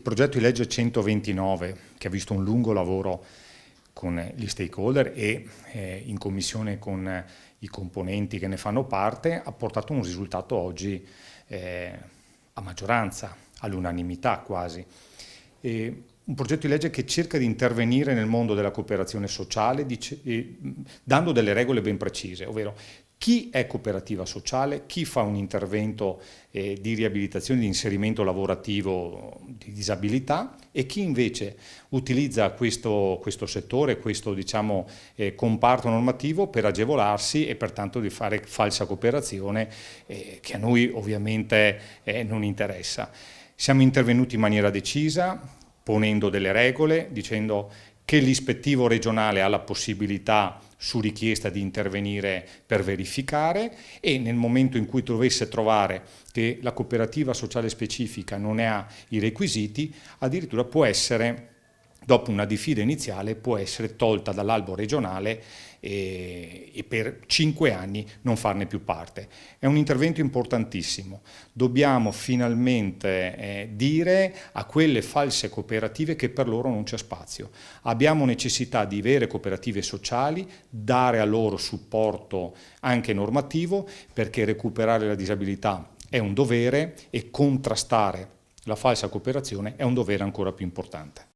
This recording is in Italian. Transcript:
Il progetto di legge 129, che ha visto un lungo lavoro con gli stakeholder e in commissione con i componenti che ne fanno parte, ha portato un risultato oggi a maggioranza, all'unanimità quasi. Un progetto di legge che cerca di intervenire nel mondo della cooperazione sociale dando delle regole ben precise, ovvero chi è cooperativa sociale, chi fa un intervento di riabilitazione, di inserimento lavorativo di disabilità e chi invece utilizza questo settore, questo comparto normativo per agevolarsi e pertanto di fare falsa cooperazione che a noi ovviamente non interessa. Siamo intervenuti in maniera decisa, ponendo delle regole, dicendo che l'ispettivo regionale ha la possibilità su richiesta di intervenire per verificare e nel momento in cui dovesse trovare che la cooperativa sociale specifica non ne ha i requisiti, addirittura può essere, dopo una diffida iniziale, può essere tolta dall'albo regionale e per 5 anni non farne più parte. È un intervento importantissimo. Dobbiamo finalmente dire a quelle false cooperative che per loro non c'è spazio. Abbiamo necessità di vere cooperative sociali, dare a loro supporto anche normativo, perché recuperare la disabilità è un dovere e contrastare la falsa cooperazione è un dovere ancora più importante.